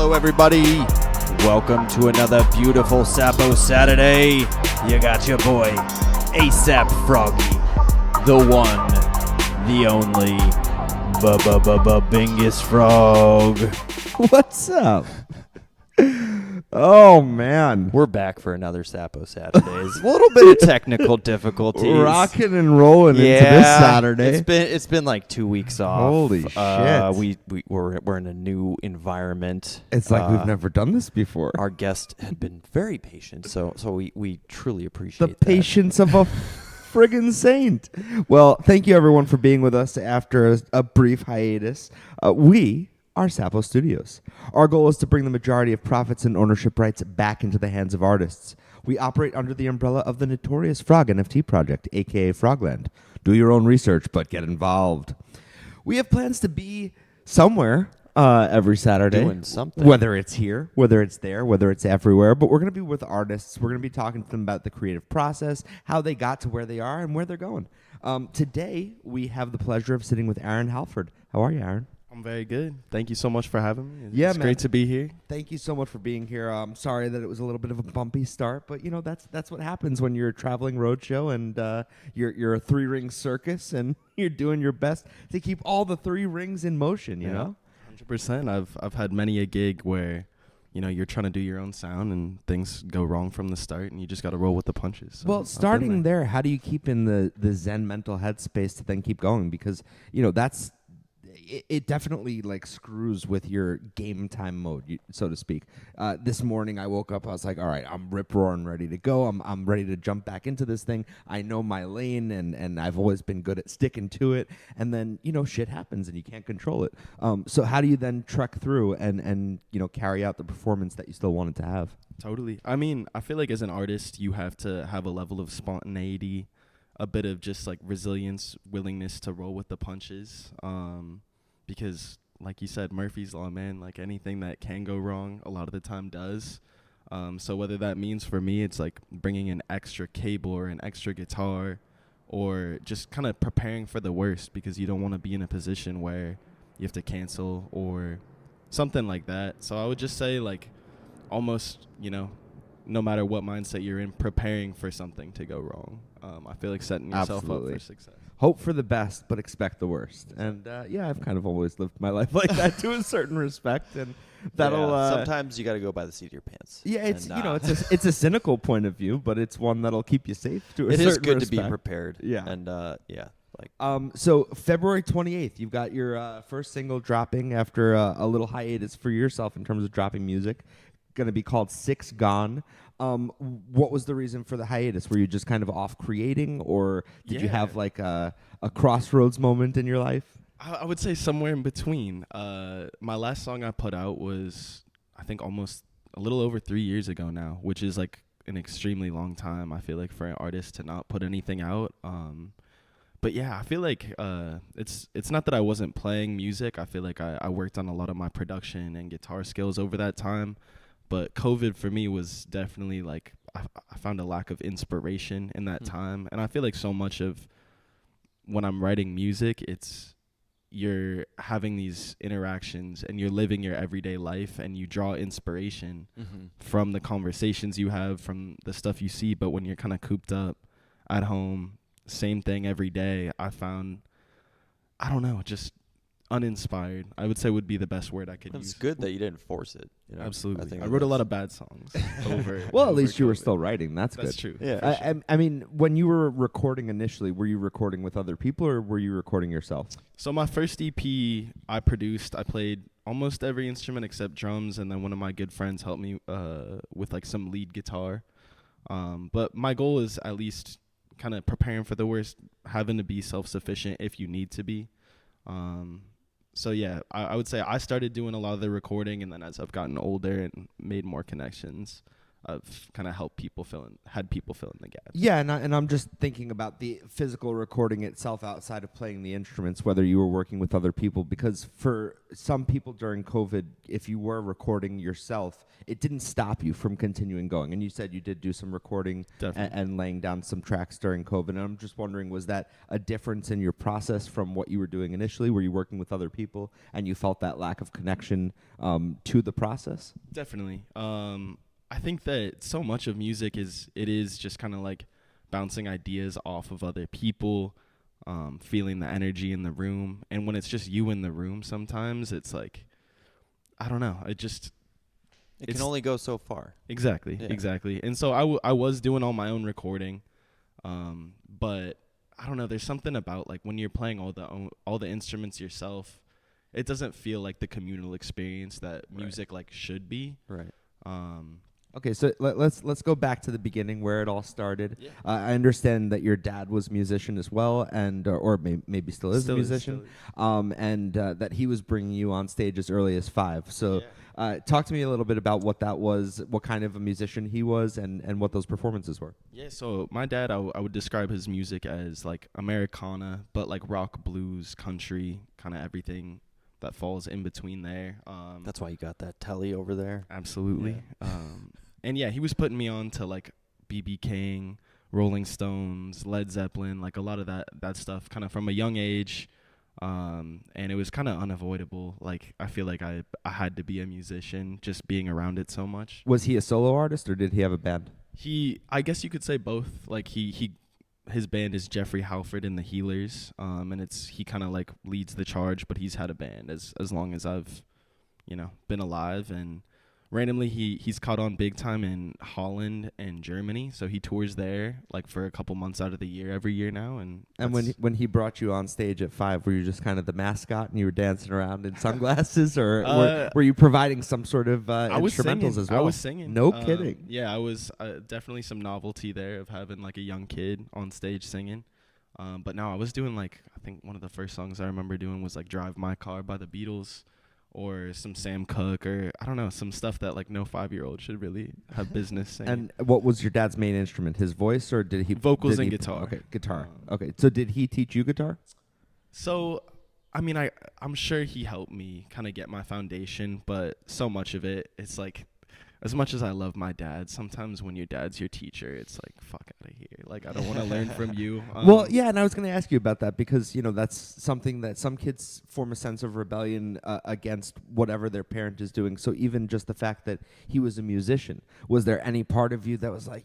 Hello, everybody. Welcome to another beautiful Sapo Saturday. You got your boy, ASAP Froggy, the one, the only, Bingus Frog. What's up? Oh, man. We're back for another Sapo Saturdays. A little bit of technical difficulties. Rocking and rolling into this Saturday. It's been like 2 weeks off. Holy shit. We're in a new environment. It's like we've never done this before. Our guest had been very patient, so we truly appreciate the patience of a friggin' saint. Well, thank you everyone for being with us after a brief hiatus. We are Sapo Studios. Our goal is to bring the majority of profits and ownership rights back into the hands of artists. We operate under the umbrella of the Notorious Frog NFT project, aka Frogland. Do your own research, but get involved. We have plans to be somewhere every Saturday. Doing something. Whether it's here, whether it's there, whether it's everywhere. But we're going to be with artists. We're going to be talking to them about the creative process, how they got to where they are, and where they're going. Today, we have the pleasure of sitting with Aaron Halford. How are you, Aaron? I'm very good. Thank you so much for having me. It's great to be here. Thank you so much for being here. I'm sorry that it was a little bit of a bumpy start, but that's what happens when you're a traveling roadshow and you're a 3-ring circus and you're doing your best to keep all the 3 rings in motion. You know, 100%. I've had many a gig where you're trying to do your own sound and things go wrong from the start, and you just got to roll with the punches. So well, starting there, how do you keep in the Zen mental headspace to then keep going? Because that's. It definitely like screws with your game time mode, so to speak. This morning I woke up, I was like, all right, I'm rip roaring ready to go. I'm ready to jump back into this thing. I know my lane and I've always been good at sticking to it. And then, shit happens and you can't control it. So how do you then trek through and carry out the performance that you still wanted to have? Totally. I mean, I feel like as an artist, you have to have a level of spontaneity, a bit of just like resilience, willingness to roll with the punches. Because like you said, Murphy's Law, man, like anything that can go wrong a lot of the time does. So whether that means for me, it's like bringing an extra cable or an extra guitar or just kind of preparing for the worst because you don't want to be in a position where you have to cancel or something like that. So I would just say like almost, no matter what mindset you're in, preparing for something to go wrong. I feel like setting yourself up for success. Hope for the best, but expect the worst. And I've kind of always lived my life like that to a certain respect, and that'll. Sometimes you got to go by the seat of your pants. Yeah, it's it's a cynical point of view, but it's one that'll keep you safe to a certain respect. It is good to be prepared. Yeah, and So February 28th, you've got your first single dropping after a little hiatus for yourself in terms of dropping music. Going to be called 6 Gone. What was the reason for the hiatus? Were you just kind of off creating, or did you have like a crossroads moment in your life? I would say somewhere in between. My last song I put out was, I think, almost a little over 3 years ago now, which is like an extremely long time, I feel like, for an artist to not put anything out. But yeah, I feel like it's not that I wasn't playing music. I feel like I worked on a lot of my production and guitar skills over that time. But COVID for me was definitely like, I found a lack of inspiration in that time. And I feel like so much of when I'm writing music, you're having these interactions and you're living your everyday life and you draw inspiration from the conversations you have, from the stuff you see. But when you're kind of cooped up at home, same thing every day, I found, I don't know, just uninspired, I would say, would be the best word I could use. It's good that you didn't force it. Absolutely. I wrote a lot of bad songs over. Well, at least you were still writing. That's good. That's true. Yeah. Sure. I mean, when you were recording initially, were you recording with other people or were you recording yourself? So my first EP I produced, I played almost every instrument except drums, and then one of my good friends helped me with like some lead guitar. But my goal is at least kind of preparing for the worst, having to be self-sufficient if you need to be. So yeah, I would say I started doing a lot of the recording, and then as I've gotten older and made more connections, I've kind of helped people had people fill in the gaps. Yeah, and I'm just thinking about the physical recording itself outside of playing the instruments, whether you were working with other people, because for some people during COVID, if you were recording yourself, it didn't stop you from continuing going. And you said you did do some recording and laying down some tracks during COVID. And I'm just wondering, was that a difference in your process from what you were doing initially? Were you working with other people and you felt that lack of connection to the process? Definitely. I think that so much of music is just kind of like bouncing ideas off of other people, feeling the energy in the room. And when it's just you in the room, sometimes it's like, I don't know. It can only go so far. Exactly. Yeah. Exactly. And so I was doing all my own recording. But I don't know. There's something about like when you're playing all the instruments yourself, it doesn't feel like the communal experience that music like should be. Right. Okay, so let's go back to the beginning where it all started. Yeah. I understand that your dad was a musician as well, and or maybe still is a musician, and that he was bringing you on stage as early as 5. So talk to me a little bit about what that was, what kind of a musician he was, and what those performances were. Yeah, so my dad, I would describe his music as like Americana, but like rock, blues, country, kind of everything that falls in between there. That's why you got that telly over there. Absolutely. Yeah. And yeah, he was putting me on to like B.B. King, Rolling Stones, Led Zeppelin, like a lot of that stuff kind of from a young age. And it was kind of unavoidable. Like I feel like I had to be a musician just being around it so much. Was he a solo artist or did he have a band? I guess you could say both. Like his band is Jeffrey Halford and the Healers, and he kind of like leads the charge, but he's had a band as long as I've, been alive. And randomly he's caught on big time in Holland and Germany, so he tours there like for a couple months out of the year every year now. And when he brought you on stage at 5, were you just kind of the mascot and you were dancing around in sunglasses, or were you providing some sort of instrumentals as well? I was singing. No kidding. Yeah, I was definitely some novelty there of having like a young kid on stage singing. But no, I was doing like, I think one of the first songs I remember doing was like Drive My Car by the Beatles, or some Sam Cooke, or I don't know, some stuff that like no 5-year-old should really have business singing. And what was your dad's main instrument? His voice, or did he vocals and guitar? Okay, guitar. Okay, so did he teach you guitar? So, I mean, I'm sure he helped me kind of get my foundation, but so much of it, it's like, as much as I love my dad, sometimes when your dad's your teacher, it's like, fuck out of here. Like, I don't want to learn from you. Well, yeah, and I was going to ask you about that because, that's something that some kids form a sense of rebellion against whatever their parent is doing. So even just the fact that he was a musician, was there any part of you that was like,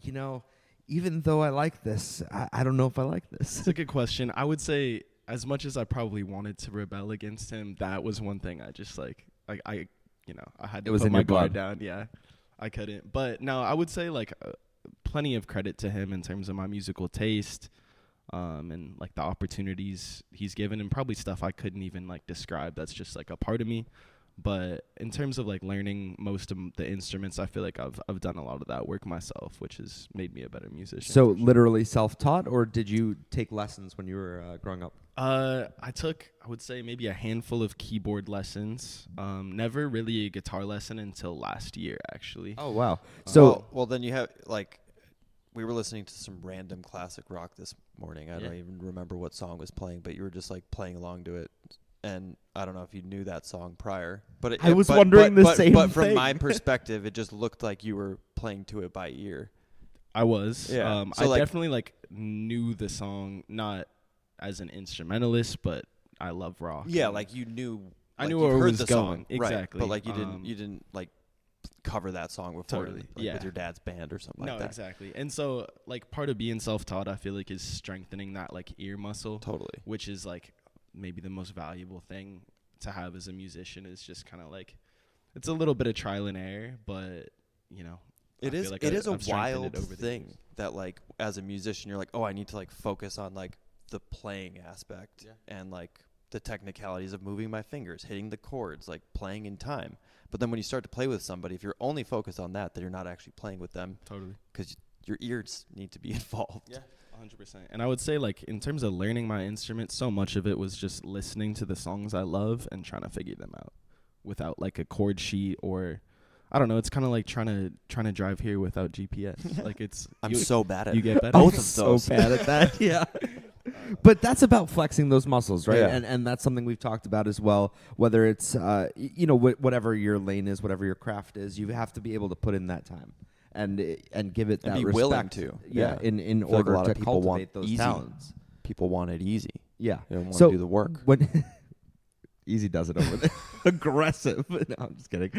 even though I like this, I don't know if I like this? It's a good question. I would say as much as I probably wanted to rebel against him, that was one thing I just I had to put my guard down. Yeah. I couldn't. But no, I would say like plenty of credit to him in terms of my musical taste, and like the opportunities he's given, and probably stuff I couldn't even like describe. That's just like a part of me. But in terms of like learning most of the instruments, I feel like I've done a lot of that work myself, which has made me a better musician. So literally self-taught, or did you take lessons when you were growing up? I took, I would say, maybe a handful of keyboard lessons. Never really a guitar lesson until last year, actually. Oh, wow. So well, then you have, like, we were listening to some random classic rock this morning. I don't even remember what song was playing, but you were just, like, playing along to it. And I don't know if you knew that song prior. But I was wondering the same thing. But from my perspective, it just looked like you were playing to it by ear. I was. Yeah. So I definitely, like, knew the song, not as an instrumentalist, but I love rock. Yeah, like you knew. I like knew where it was going. Song, exactly. Right, but like you didn't like cover that song before, totally. with your dad's band or something like that. No, exactly. And so like part of being self-taught, I feel like, is strengthening that like ear muscle. Totally. Which is like maybe the most valuable thing to have as a musician, is just kind of like, it's a little bit of trial and error, but it is a wild thing that like as a musician you're like, oh, I need to like focus on like the playing aspect and like the technicalities of moving my fingers, hitting the chords, like playing in time. But then when you start to play with somebody, if you're only focused on that, then you're not actually playing with them. Totally. Because your ears need to be involved. Yeah, 100%. And I would say like in terms of learning my instrument, so much of it was just listening to the songs I love and trying to figure them out without like a chord sheet or I don't know. It's kind of like trying to drive here without GPS. Like I'm so bad at you get better. both I'm of those. so bad at that. Yeah. But that's about flexing those muscles, right? Yeah. And that's something we've talked about as well. Whether it's whatever your lane is, whatever your craft is, you have to be able to put in that time and give it And that be respect. willing to. Yeah. In I feel like order a lot to of people cultivate want those easy. talents. People want it easy. Yeah. They don't want So to do the work. when Easy does it over there. Aggressive. No, I'm just kidding.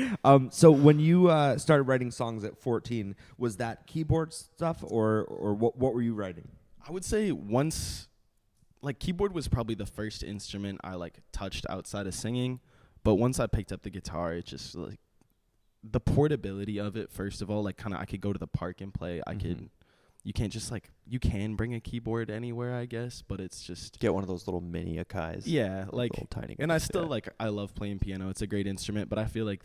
So when you started writing songs at 14, was that keyboard stuff or what were you writing? I would say once, like, keyboard was probably the first instrument I like touched outside of singing, but once I picked up the guitar, it just like the portability of it. First of all, like kind of I could go to the park and play. You can't just like you can bring a keyboard anywhere, I guess, but it's just Get one of those little mini Akais. yeah, like little tiny. and I ones, still yeah. like I love playing piano. It's a great instrument, but I feel like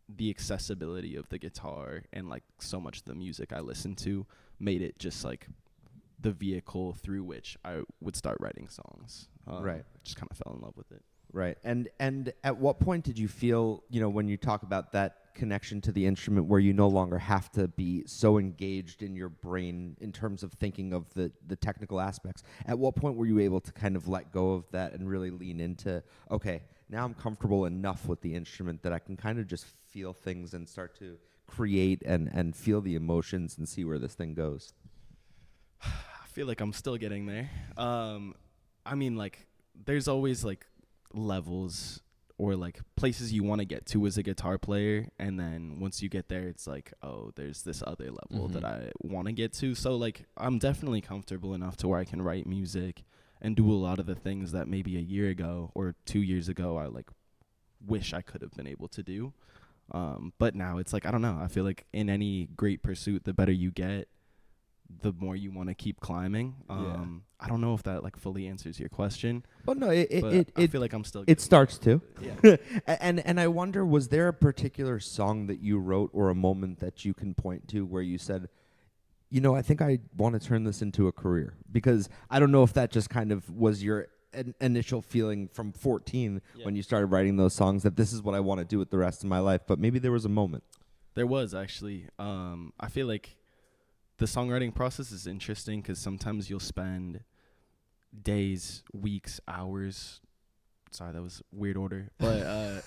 the accessibility of the guitar and like so much of the music I listen to made it just like the vehicle through which I would start writing songs. Right. Just kind of fell in love with it. Right. And at what point did you feel, when you talk about that connection to the instrument where you no longer have to be so engaged in your brain in terms of thinking of the technical aspects, at what point were you able to kind of let go of that and really lean into, okay, now I'm comfortable enough with the instrument that I can kind of just feel things and start to create and feel the emotions and see where this thing goes? I feel like I'm still getting there. I mean, like, there's always like levels or like places you want to get to as a guitar player, and then once you get there, it's like, oh, there's this other level that I want to get to. So like I'm definitely comfortable enough to where I can write music and do a lot of the things that maybe a year ago or 2 years ago I like wish I could have been able to do. But now it's like, I don't know, I feel like in any great pursuit, the better you get, the more you want to keep climbing. I don't know if that like fully answers your question. Well, no, I feel like I'm still. It starts to. Yeah. and I wonder, was there a particular song that you wrote or a moment that you can point to where you said, I think I want to turn this into a career? Because I don't know if that just kind of was your initial feeling from 14 when you started writing those songs, that this is what I want to do with the rest of my life. But maybe there was a moment. There was actually. I feel like the songwriting process is interesting because sometimes you'll spend days, weeks, hours. Sorry, that was weird order. But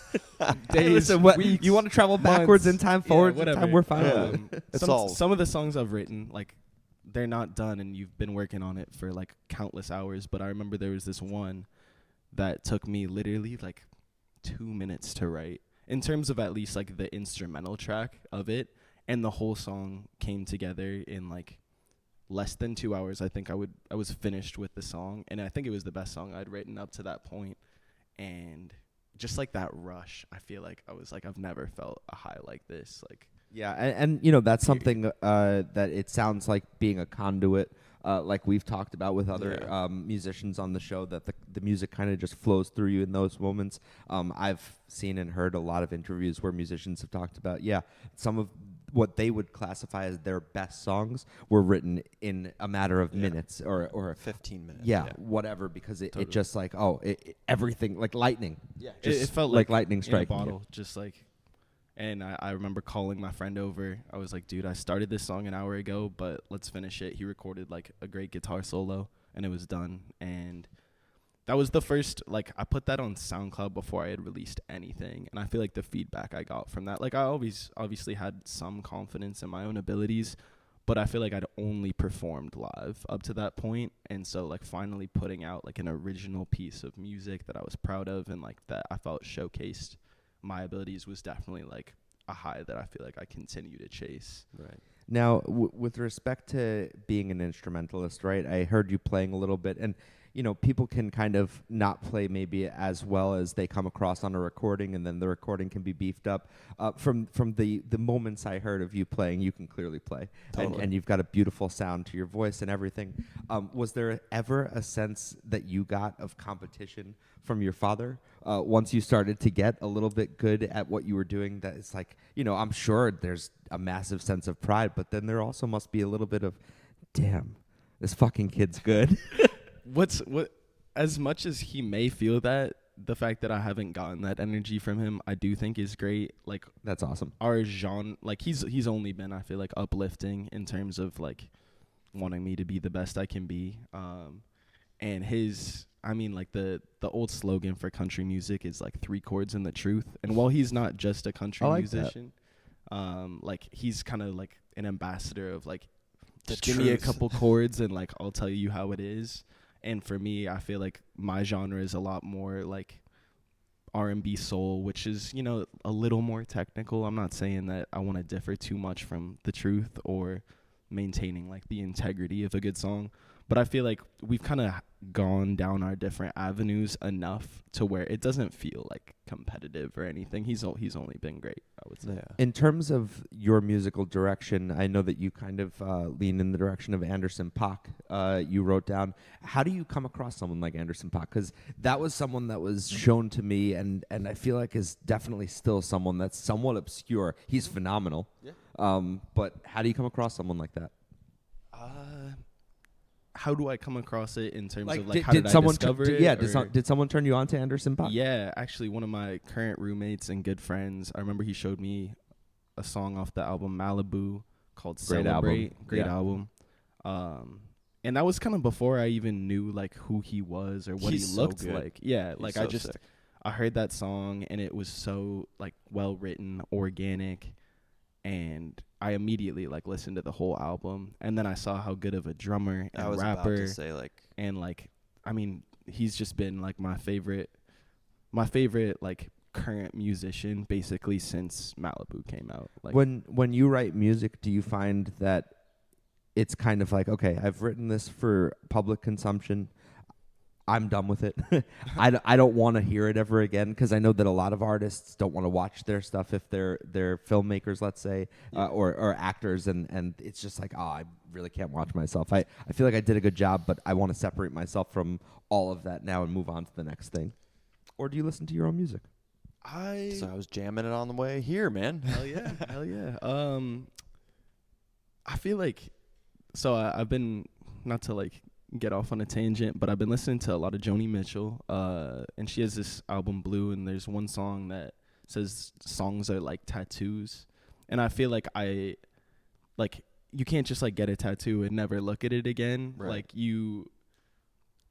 days, weeks, you want to travel backwards months, in time, forwards in whatever. time, we're fine. Some of the songs I've written, like, they're not done and you've been working on it for like countless hours. But I remember there was this one that took me literally like 2 minutes to write, in terms of at least like the instrumental track of it. And the whole song came together in like less than 2 hours. I think I was finished with the song, and I think it was the best song I'd written up to that point. And just like that rush, I feel like I was like, I've never felt a high like this. Like, yeah, and that's something that it sounds like being a conduit, like we've talked about with other musicians on the show, that the music kind of just flows through you in those moments. I've seen and heard a lot of interviews where musicians have talked about, some of what they would classify as their best songs were written in a matter of minutes or 15 minutes. Whatever, because it Totally. just like, everything, like lightning. yeah, Just it felt like lightning striking in a you. bottle, just like. And I remember calling my friend over. I was like, dude, I started this song an hour ago, but let's finish it. He recorded like a great guitar solo, and it was done. And that was the first, like, I put that on SoundCloud before I had released anything. And I feel like the feedback I got from that, like, I always obviously had some confidence in my own abilities, but I feel like I'd only performed live up to that point. And so like finally putting out like an original piece of music that I was proud of and like that I felt showcased my abilities was definitely like a high that I feel like I continue to chase. Right. Now, with respect to being an instrumentalist, right, I heard you playing a little bit, and people can kind of not play maybe as well as they come across on a recording, and then the recording can be beefed up. From the moments I heard of you playing, you can clearly play, and you've got a beautiful sound to your voice and everything. Was there ever a sense that you got of competition from your father once you started to get a little bit good at what you were doing? That it's like, I'm sure there's a massive sense of pride, but then there also must be a little bit of, damn, this fucking kid's good. What as much as he may feel that, the fact that I haven't gotten that energy from him, I do think is great. Like, that's awesome. Our genre, like he's only been, I feel like, uplifting in terms of like wanting me to be the best I can be. And his, I mean, like the old slogan for country music is like 3 chords and the truth. And while he's not just a country musician, like he's kind of like an ambassador of like, just give me a couple chords and like I'll tell you how it is. And for me, I feel like my genre is a lot more like R&B soul, which is, you know, a little more technical. I'm not saying that I want to differ too much from the truth or maintaining like the integrity of a good song, but I feel like we've kind of gone down our different avenues enough to where it doesn't feel like competitive or anything. He's only been great, I would say. Yeah. In terms of your musical direction, I know that you kind of lean in the direction of Anderson .Paak. You wrote down. How do you come across someone like Anderson .Paak? Because that was someone that was shown to me, and I feel like is definitely still someone that's somewhat obscure. He's phenomenal. Yeah. But how do you come across someone like that? How do I come across it in terms of like did how did I discover it? Yeah, did someone turn you on to Anderson .Paak? Yeah, actually, one of my current roommates and good friends, I remember he showed me a song off the album Malibu called Great Celebrate. album. Great Yeah. album. And that was kind of before I even knew like who he was or what He's he so looked good. like. Yeah, He's like so sick. I heard that song and it was so like well written, organic, and I immediately like listened to the whole album, and then I saw how good of a drummer and I was rapper, about to say, like, and like, I mean, he's just been like my favorite like current musician basically since Malibu came out. Like, When you write music, do you find that it's kind of like, okay, I've written this for public consumption, I'm done with it. I don't want to hear it ever again, because I know that a lot of artists don't want to watch their stuff if they're filmmakers, let's say, or actors, and it's just like, I really can't watch myself. I feel like I did a good job, but I want to separate myself from all of that now and move on to the next thing. Or do you listen to your own music? So I was jamming it on the way here, man. Hell yeah, hell yeah. I feel like, so I've been, not to like get off on a tangent, but I've been listening to a lot of Joni Mitchell, and she has this album Blue, and there's one song that says songs are like tattoos, and I feel like you can't just like get a tattoo and never look at it again. Right.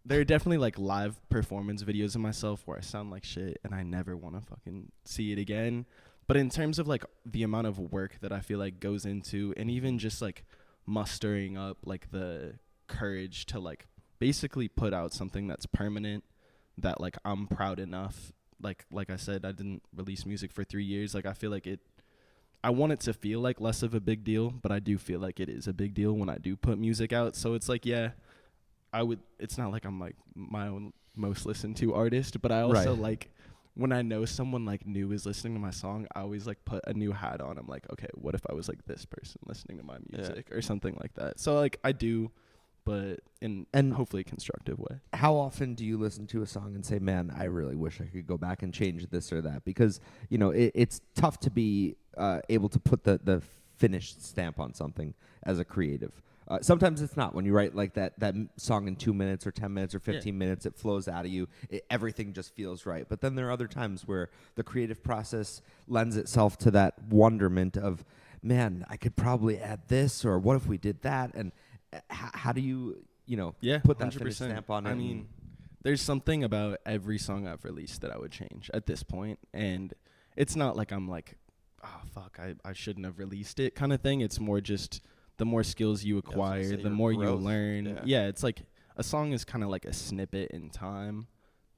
There are definitely like live performance videos of myself where I sound like shit and I never want to fucking see it again. But in terms of like the amount of work that I feel like goes into, and even just like mustering up like the courage to like basically put out something that's permanent, that like I'm proud enough, like I said, I didn't release music for 3 years. Like I feel like I want it to feel like less of a big deal, but I do feel like it is a big deal when I do put music out. So it's like, yeah, it's not like I'm like my own most listened to artist, but I also like when I know someone like new is listening to my song, I always like put a new hat on. I'm like, okay, what if I was like this person listening to my music or something like that? So like I do, but in hopefully a constructive way. How often do you listen to a song and say, man, I really wish I could go back and change this or that? Because, you know, it's tough to be able to put the finished stamp on something as a creative. Sometimes it's not. When you write like that song in 2 minutes or 10 minutes or 15 minutes, it flows out of you. Everything just feels right. But then there are other times where the creative process lends itself to that wonderment of, man, I could probably add this, or what if we did that? And how do you put that 100%. Finished stamp on it? I mean, there's something about every song I've released that I would change at this point. And it's not like I'm like, oh, fuck, I shouldn't have released it kind of thing. It's more just the more skills you acquire, the more you learn. Yeah, it's like a song is kind of like a snippet in time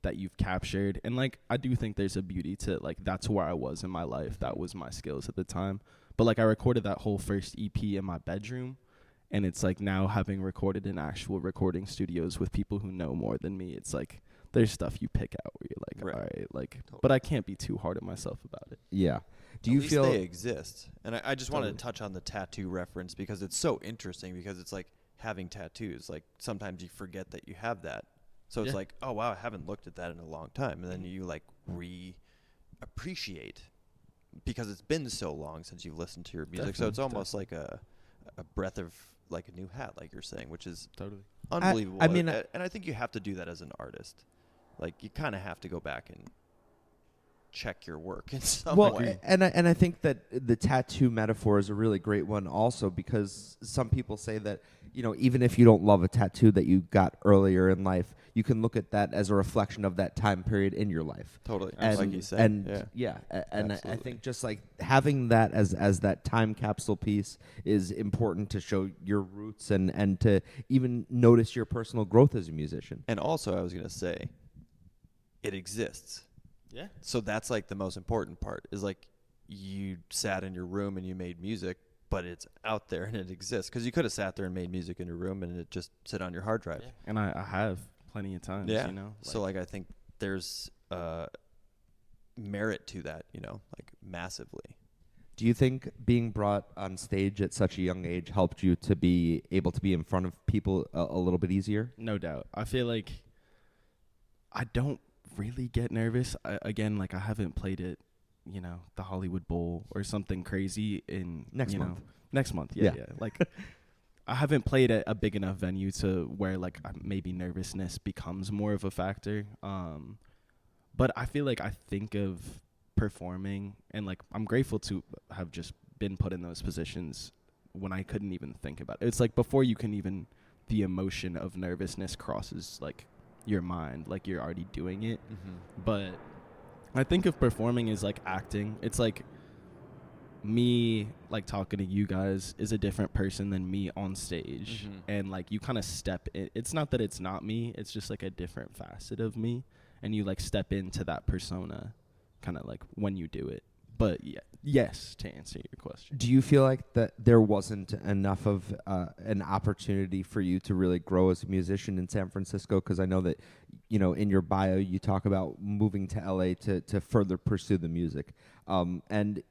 that you've captured. And like I do think there's a beauty to like that's where I was in my life. That was my skills at the time. But like I recorded that whole first EP in my bedroom. And it's like now having recorded in actual recording studios with people who know more than me, it's like there's stuff you pick out where you're like, all right, like, totally. But I can't be too hard on myself about it. Yeah. Do you feel they exist? And I just wanted to touch on the tattoo reference because it's so interesting, because it's like having tattoos. Like sometimes you forget that you have that. So it's like, oh, wow, I haven't looked at that in a long time. And then you like appreciate because it's been so long since you've listened to your music. So it's almost like a breath of like a new hat, like you're saying, which is totally unbelievable. I mean, and I think you have to do that as an artist. like you kind of have to go back and check your work in some way. And I think that the tattoo metaphor is a really great one also, because some people say that, you know, even if you don't love a tattoo that you got earlier in life, you can look at that as a reflection of that time period in your life. Totally. And, like you said. And I think just like having that as that time capsule piece is important to show your roots and to even notice your personal growth as a musician. And also, I was going to say, it exists. Yeah. So that's like the most important part, is like you sat in your room and you made music, but it's out there and it exists. Because you could have sat there and made music in your room and it just sit on your hard drive. Yeah. And I have plenty of times, you know. So like I think there's merit to that, you know, like massively. Do you think being brought on stage at such a young age helped you to be able to be in front of people a little bit easier? No doubt. I feel like I don't really get nervous. Again, like I haven't played it, you know, the Hollywood Bowl or something crazy in next month. Next month, yeah. Like I haven't played at a big enough venue to where like maybe nervousness becomes more of a factor. But I feel like I think of performing, and like I'm grateful to have just been put in those positions when I couldn't even think about it. It's like before you can even, the emotion of nervousness crosses like your mind, like you're already doing it. But I think of performing as like acting. It's like me like talking to you guys is a different person than me on stage. And like you kind of step in. It's not that it's not me, it's just like a different facet of me, and you like step into that persona kind of like when you do it. But yeah, yes, to answer your question. Do you feel like that there wasn't enough of an opportunity for you to really grow as a musician in San Francisco? Because I know that, you know, in your bio you talk about moving to LA to further pursue the music. And,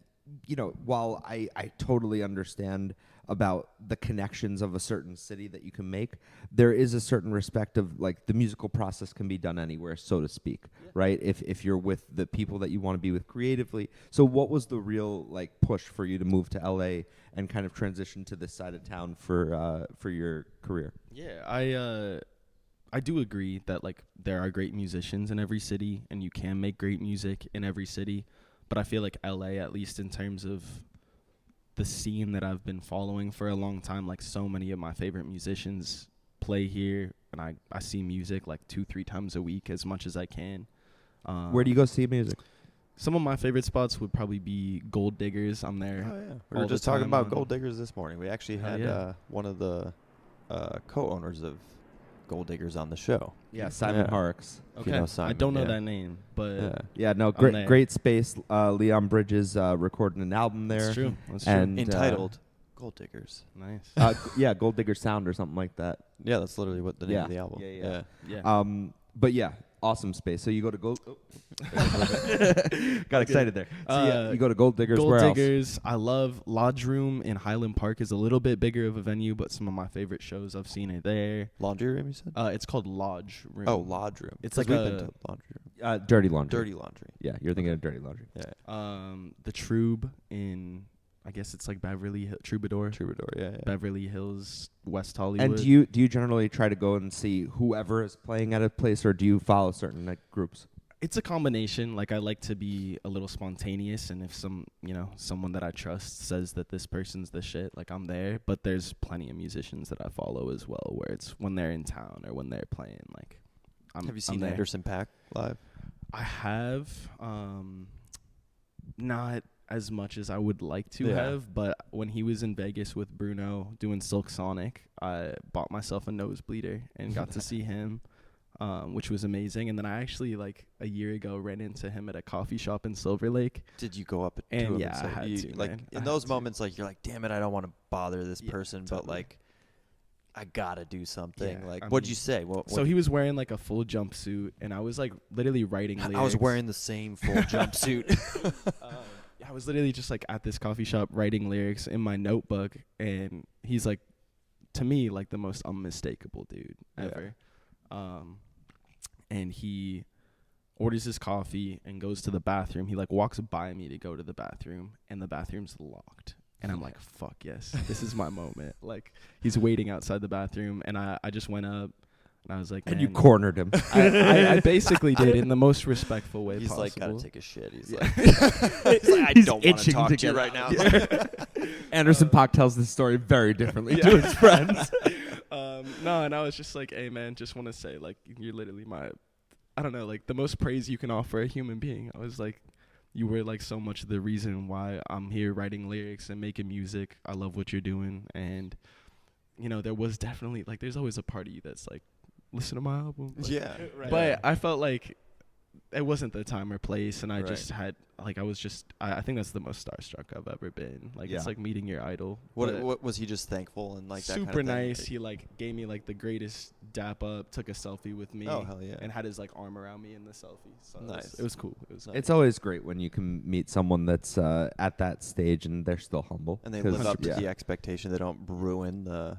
you know, while I totally understand about the connections of a certain city that you can make, there is a certain respect of like the musical process can be done anywhere, so to speak, right? If you're with the people that you want to be with creatively. So what was the real like push for you to move to LA and kind of transition to this side of town for your career? Yeah, I do agree that like there are great musicians in every city and you can make great music in every city, but I feel like LA, at least in terms of the scene that I've been following for a long time, like so many of my favorite musicians play here, and I see music like 2-3 times a week as much as I can. Where do you go see music? Some of my favorite spots would probably be Gold Diggers. I'm there. Oh yeah, we were just talking about Gold Diggers this morning. We actually had one of the co-owners of Gold Diggers on the show. Yeah, Simon Harks. Okay, you know Simon, I don't know that name, but great space. Leon Bridges recording an album there. That's true. And entitled Gold Diggers. Nice. Gold Digger Sound or something like that. Yeah, that's literally what the name of the album. Yeah. But yeah, awesome space. So you go to Gold. Got excited there. So you go to Gold Diggers. Gold Diggers. I love Lodge Room in Highland Park. Is a little bit bigger of a venue, but some of my favorite shows I've seen are there. Laundry Room, you said? It's called Lodge Room. Oh, Lodge Room. It's like we've been to Laundry Room. Dirty Laundry. Dirty Laundry. Yeah, you're thinking of Dirty Laundry. Yeah. The Trube in, I guess it's like Beverly Hills, Troubadour, yeah. Beverly Hills, West Hollywood. And do you generally try to go and see whoever is playing at a place, or do you follow certain like groups? It's a combination. Like I like to be a little spontaneous, and if someone that I trust says that this person's the shit, like I'm there. But there's plenty of musicians that I follow as well, where it's when they're in town or when they're playing. Like, have you seen Anderson .Paak live? I have, not as much as I would like to have, but when he was in Vegas with Bruno doing Silk Sonic, I bought myself a nosebleeder and got to see him, which was amazing. And then I actually, like a year ago, ran into him at a coffee shop in Silver Lake. Did you go up to him? And yeah, I had to, like man. in those moments, like you're like, damn it, I don't want to bother this person, totally. but like, I gotta do something. Yeah, like, what'd you say? What so he was wearing like a full jumpsuit, and I was like literally writing lyrics. I was wearing the same full jumpsuit. I was literally just like at this coffee shop writing lyrics in my notebook, and he's like, to me, like the most unmistakable dude ever. And he orders his coffee and goes to the bathroom. He like walks by me to go to the bathroom, and the bathroom's locked. And I'm like, fuck yes, this is my moment. Like, he's waiting outside the bathroom, and I just went up. And I was like, and you cornered him. I basically did in the most respectful way possible. He's like, gotta take a shit. He's like, I don't want to talk to you right now. Anderson Paak tells this story very differently to his friends. No, and I was just like, hey, man, just want to say, like, you're literally I don't know, like, the most praise you can offer a human being. I was like, you were, like, so much the reason why I'm here writing lyrics and making music. I love what you're doing. And, you know, there was definitely, like, there's always a part of you that's like, listen to my album. Like, yeah. Right. But I felt like it wasn't the time or place, and I just had, like, I think that's the most starstruck I've ever been. Like, it's like meeting your idol. What was he just thankful and, like, that super kind of thing? nice. He, like, gave me, like, the greatest dap up, took a selfie with me. Oh, hell yeah. And had his, like, arm around me in the selfie. So nice. It was cool. It was nice. It's always great when you can meet someone that's at that stage and they're still humble. And they live up to the expectation. They don't ruin the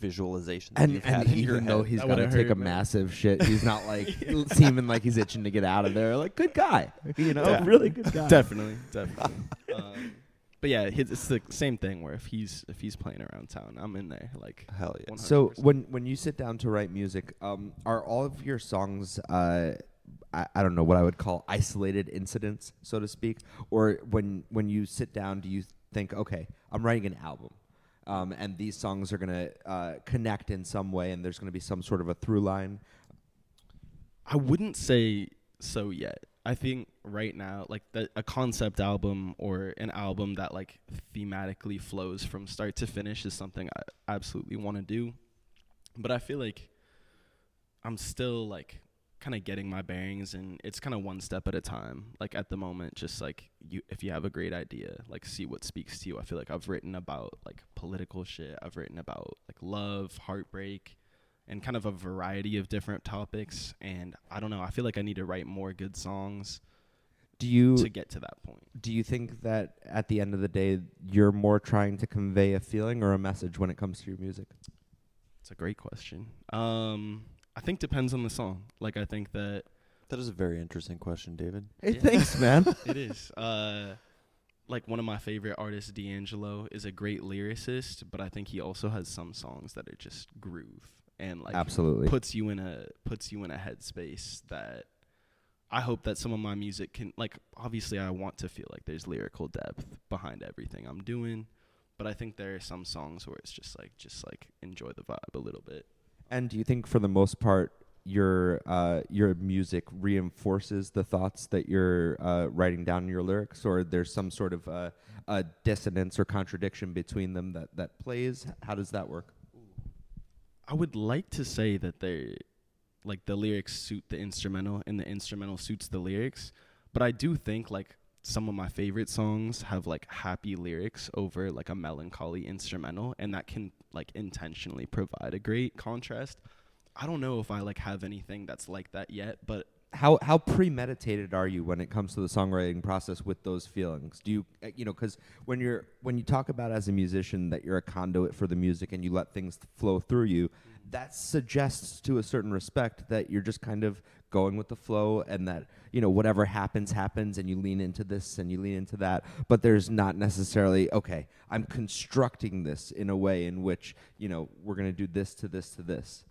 visualization that and you've had in your even though head. he's got to take a massive shit, he's not like seeming like he's itching to get out of there. Like, good guy, you know, really good guy. Definitely. But yeah, it's the same thing where if he's playing around town, I'm in there. Like, hell yeah. 100%. So when you sit down to write music, are all of your songs I don't know what I would call isolated incidents, so to speak, or when you sit down, do you think, okay, I'm writing an album? And these songs are going to connect in some way, and there's going to be some sort of a through line? I wouldn't say so yet. I think right now, like, a concept album or an album that, like, thematically flows from start to finish is something I absolutely want to do. But I feel like I'm still, like, kind of getting my bearings, and it's kind of one step at a time. Like, at the moment, just, like, if you have a great idea, like, see what speaks to you. I feel like I've written about, like, political shit. I've written about, like, love, heartbreak, and kind of a variety of different topics. And I don't know, I feel like I need to write more good songs to get to that point. Do you think that at the end of the day, you're more trying to convey a feeling or a message when it comes to your music? It's a great question. I think depends on the song. Like, I think that is a very interesting question, David. Hey, thanks, man. It is. Like, one of my favorite artists, D'Angelo, is a great lyricist, but I think he also has some songs that are just groove and, like, absolutely puts you in a headspace that I hope that some of my music can, like, obviously I want to feel like there's lyrical depth behind everything I'm doing, but I think there are some songs where it's just like enjoy the vibe a little bit. And do you think for the most part your music reinforces the thoughts that you're writing down in your lyrics, or there's some sort of a dissonance or contradiction between them that plays? How does that work? I would like to say that they, like, the lyrics suit the instrumental and the instrumental suits the lyrics, but I do think, like, some of my favorite songs have, like, happy lyrics over, like, a melancholy instrumental, and that can, like, intentionally provide a great contrast. I don't know if I, like, have anything that's like that yet, but how premeditated are you when it comes to the songwriting process with those feelings? Do you because when you talk about as a musician that you're a conduit for the music and you let things flow through you, that suggests to a certain respect that you're just kind of going with the flow, and that, whatever happens and you lean into this and you lean into that, but there's not necessarily, okay, I'm constructing this in a way in which, we're going to do this to this to this.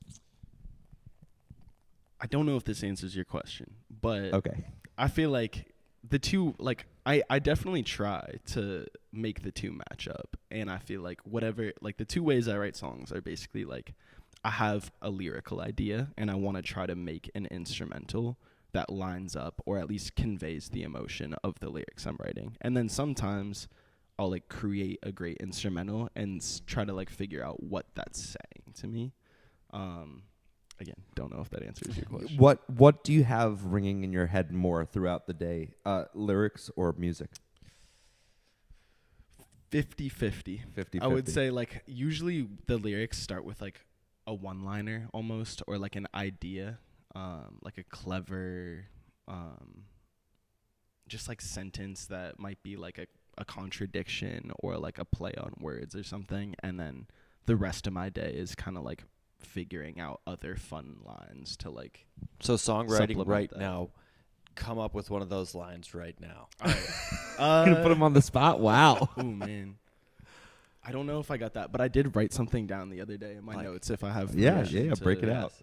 I don't know if this answers your question, but okay, I feel like the two, like, I definitely try to make the two match up, and I feel like whatever, like, the two ways I write songs are basically, like, I have a lyrical idea and I want to try to make an instrumental that lines up or at least conveys the emotion of the lyrics I'm writing. And then sometimes I'll, like, create a great instrumental and try to, like, figure out what that's saying to me. Again, don't know if that answers your question. What do you have ringing in your head more throughout the day, lyrics or music? 50-50. 50-50. I would say, like, usually the lyrics start with, like, a one-liner almost, or, like, an idea, like a clever, just, like, sentence that might be, like, a contradiction or, like, a play on words or something. And then the rest of my day is kind of, like, figuring out other fun lines to, like, so songwriting right that. now, come up with one of those lines right now. All right. Gonna put him on the spot. Wow. Oh man. I don't know if I got that, but I did write something down the other day in my notes. If I have, yeah, to break it out.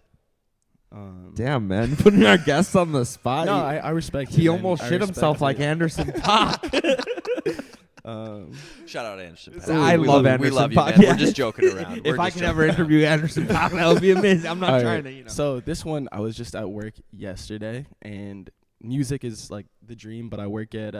Damn, man, putting our guests on the spot. No, I respect. He almost shit himself like Anderson .Paak. Shout out Anderson .Paak. I love Anderson. We love you, .Paak. man. We're just joking around. If I could ever interview Anderson .Paak, that would be amazing. I'm not trying to, you know. So this one, I was just at work yesterday, and music is like the dream. But I work at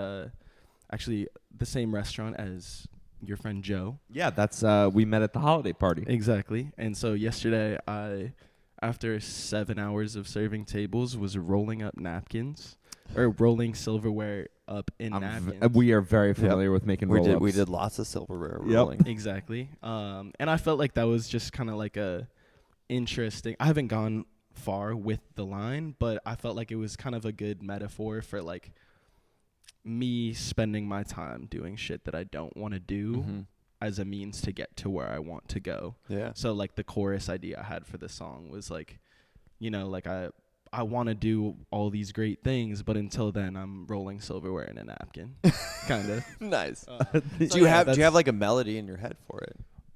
actually the same restaurant as your friend Joe. Yeah, that's we met at the holiday party. Exactly. And so yesterday, I, after 7 hours of serving tables, was rolling up napkins or rolling silverware up in napkins. We are very familiar with making roll-ups. We did lots of silverware rolling. Exactly. And I felt like that was just kind of like a interesting. I haven't gone far with the line, but I felt like it was kind of a good metaphor for like me spending my time doing shit that I don't want to do as a means to get to where I want to go. Yeah. So like the chorus idea I had for the song was like, you know, like I want to do all these great things, but until then I'm rolling silverware in a napkin. Kind of. Nice. Do you have like a melody in your head for it?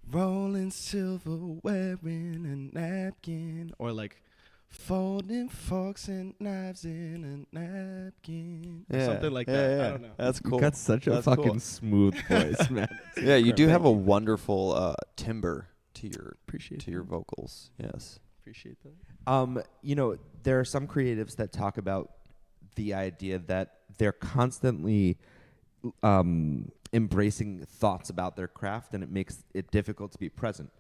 Rolling silverware in a napkin, or like folding forks and knives in a napkin. Yeah, something like that. Yeah. I don't know. That's cool. You got such a fucking smooth voice, man. Yeah, you do have a wonderful timbre to your vocals. Yes. Appreciate that. You know, there are some creatives that talk about the idea that they're constantly embracing thoughts about their craft, and it makes it difficult to be present.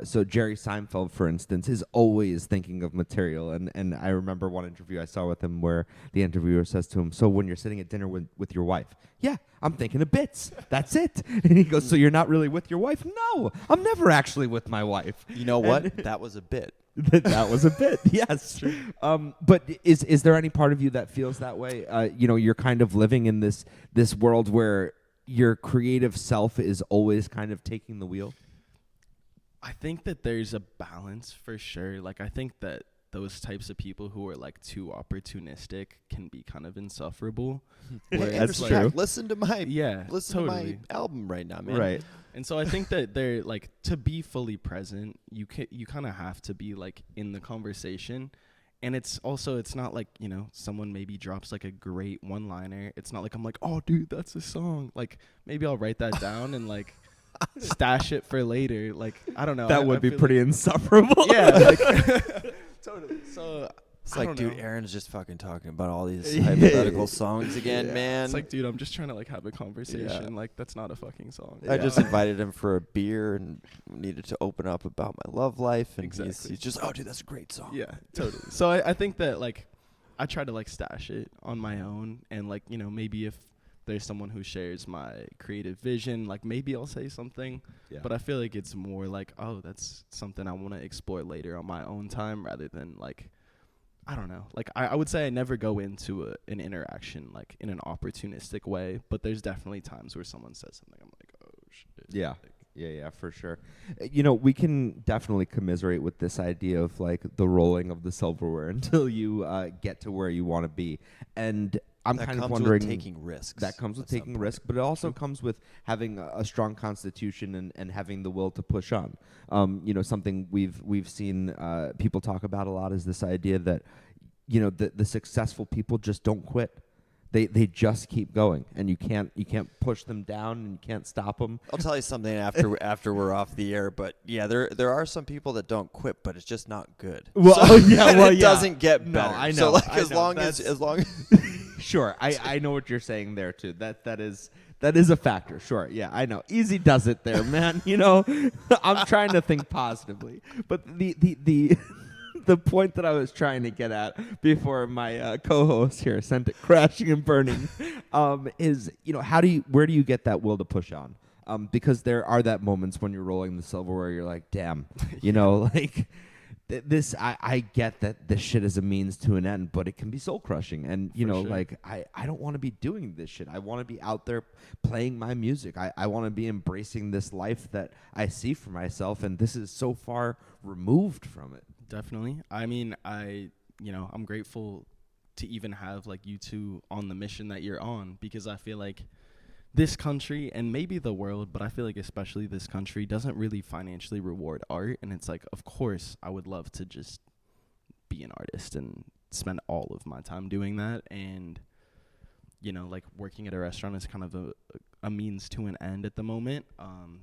So Jerry Seinfeld, for instance, is always thinking of material. And I remember one interview I saw with him where the interviewer says to him, so when you're sitting at dinner with your wife, yeah, I'm thinking of bits. That's it. And he goes, so you're not really with your wife? No, I'm never actually with my wife. You know what? That was a bit. That was a bit, yes. But is there any part of you that feels that way? You know, you're kind of living in this world where your creative self is always kind of taking the wheel? I think that there's a balance for sure. Like I think that those types of people who are like too opportunistic can be kind of insufferable. That's like, true. Listen to my totally. to my album right now, man. Right. And so I think that they're like, to be fully present, you kind of have to be like in the conversation. And it's not like, you know, someone maybe drops like a great one-liner. It's not like I'm like, oh dude, that's a song. Like maybe I'll write that down and like stash it for later. Like I don't know. That would be pretty insufferable. Yeah. Like, totally. So it's like, dude, Aaron's just fucking talking about all these hypothetical songs again, man. It's like, dude, I'm just trying to like have a conversation. Yeah. Like that's not a fucking song. I just invited him for a beer and needed to open up about my love life, and he's just, oh, dude, that's a great song. Yeah, totally. So I think that like I try to like stash it on my own, and like, you know, maybe if there's someone who shares my creative vision, like maybe I'll say something. Yeah. But I feel like it's more like, oh, that's something I want to explore later on my own time, rather than like, I don't know. Like I would say I never go into an interaction like in an opportunistic way, but there's definitely times where someone says something, I'm like, oh shit. Yeah. Like, Yeah, for sure. You know, we can definitely commiserate with this idea of like the rolling of the silverware until you get to where you want to be. And I'm kind of wondering, with taking risks. That comes with taking risk, but it also comes with having a strong constitution and having the will to push on. You know, something we've seen people talk about a lot is this idea that, you know, the successful people just don't quit. They just keep going, and you can't push them down, and you can't stop them. I'll tell you something after we're off the air, but yeah, there are some people that don't quit, but it's just not good. Well, it doesn't get better. No, I know. So like as long as sure, I know what you're saying there too. That is a factor. Sure, yeah, I know. Easy does it there, man. You know, I'm trying to think positively, but the the point that I was trying to get at before my co-host here sent it crashing and burning is, you know, where do you get that will to push on? Because there are that moments when you're rolling the silverware, you're like, damn, you know, like this. I get that this shit is a means to an end, but it can be soul crushing. And you know, like I don't want to be doing this shit. I want to be out there playing my music. I want to be embracing this life that I see for myself, and this is so far removed from it. Definitely. I mean, I'm grateful to even have like you two on the mission that you're on, because I feel like this country and maybe the world, but I feel like especially this country doesn't really financially reward art. And it's like, of course, I would love to just be an artist and spend all of my time doing that. And, you know, like working at a restaurant is kind of a means to an end at the moment.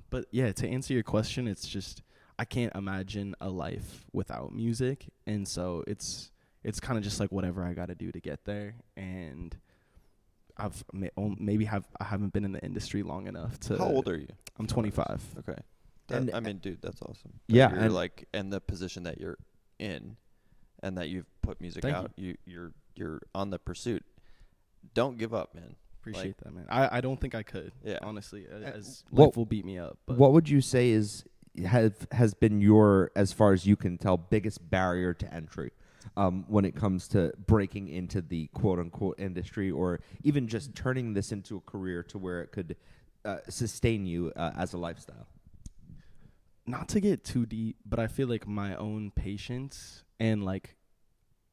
But yeah, to answer your question, it's just, I can't imagine a life without music. And so it's kind of just like whatever I got to do to get there. And I haven't been in the industry long enough to. How old are you? I'm 25. Okay. And I mean, dude, that's awesome. Yeah, you're and like in the position that you're in, and that you've put music Thank out. You're on the pursuit. Don't give up, man. Appreciate that, man. I don't think I could. Yeah. Honestly, as what- life will beat me up. But what would you say has been your, as far as you can tell, biggest barrier to entry when it comes to breaking into the quote-unquote industry, or even just turning this into a career to where it could sustain you as a lifestyle? not to get too deep, but I feel like my own patience and like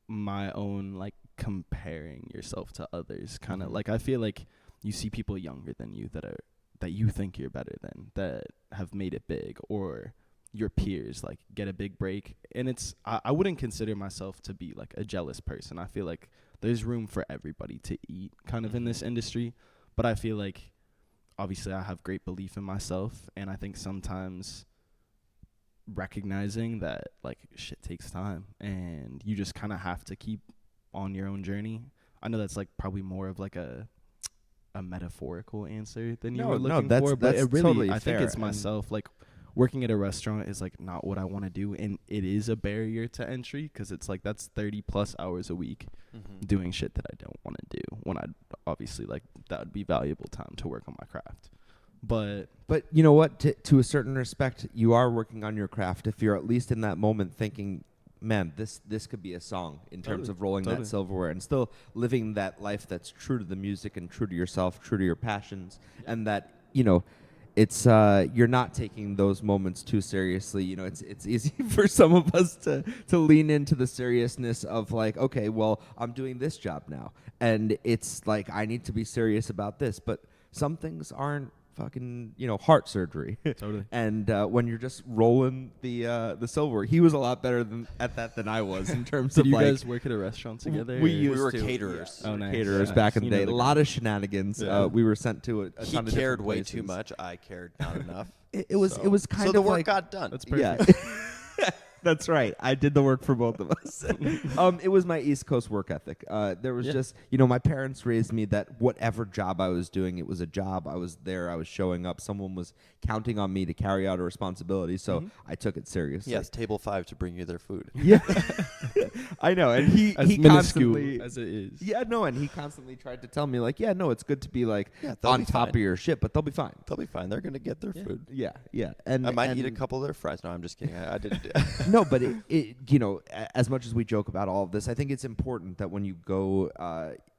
my own like comparing yourself to others kind of like, I feel like you see people younger than you that you think you're better than, that have made it big, or your peers like get a big break. And it's I wouldn't consider myself to be like a jealous person. I feel like there's room for everybody to eat kind of in this industry, but I feel like obviously I have great belief in myself, and I think sometimes recognizing that like shit takes time and you just kind of have to keep on your own journey. I know that's like probably more of like a metaphorical answer than you were looking for, but it really totally I think fair. it's myself. Like working at a restaurant is like not what I want to do, and it is a barrier to entry because it's like that's 30 plus hours a week doing shit that I don't want to do, when I obviously like that would be valuable time to work on my craft. But you know what? To a certain respect, you are working on your craft. If you're at least in that moment thinking, man, this could be a song in terms of rolling that silverware and still living that life that's true to the music and true to yourself, true to your passions, and that, you know, it's you're not taking those moments too seriously. You know, it's easy for some of us to lean into the seriousness of like, okay, well, I'm doing this job now, and it's like I need to be serious about this, but some things aren't fucking, you know, heart surgery. Totally. And when you're just rolling the silver, he was a lot better at that than I was in terms did of you like, guys work at a restaurant together? We were caterers. Yeah, Oh, nice. caterers Yeah. back in the You know day. the A lot of shenanigans. Yeah. We were sent to a He ton of cared different way places. too much. I cared not enough. It was kind so of the work like, got done. That's yeah. perfect. That's right. I did the work for both of us. It was my East Coast work ethic. There was just, you know, my parents raised me that whatever job I was doing, it was a job. I was there. I was showing up. Someone was counting on me to carry out a responsibility. So I took it seriously. Yes, table 5 to bring you their food. Yeah. I know. And he Minuscule constantly, as it is. yeah, no, and he constantly tried to tell me like, yeah, no, it's good to be like they'll on be top fine. of your shit, but they'll be fine. They'll be fine. They're going to get their food. Yeah, yeah. And I might and eat a couple of their fries. No, I'm just kidding. I didn't. No, but it you know, as much as we joke about all of this, I think it's important that when you go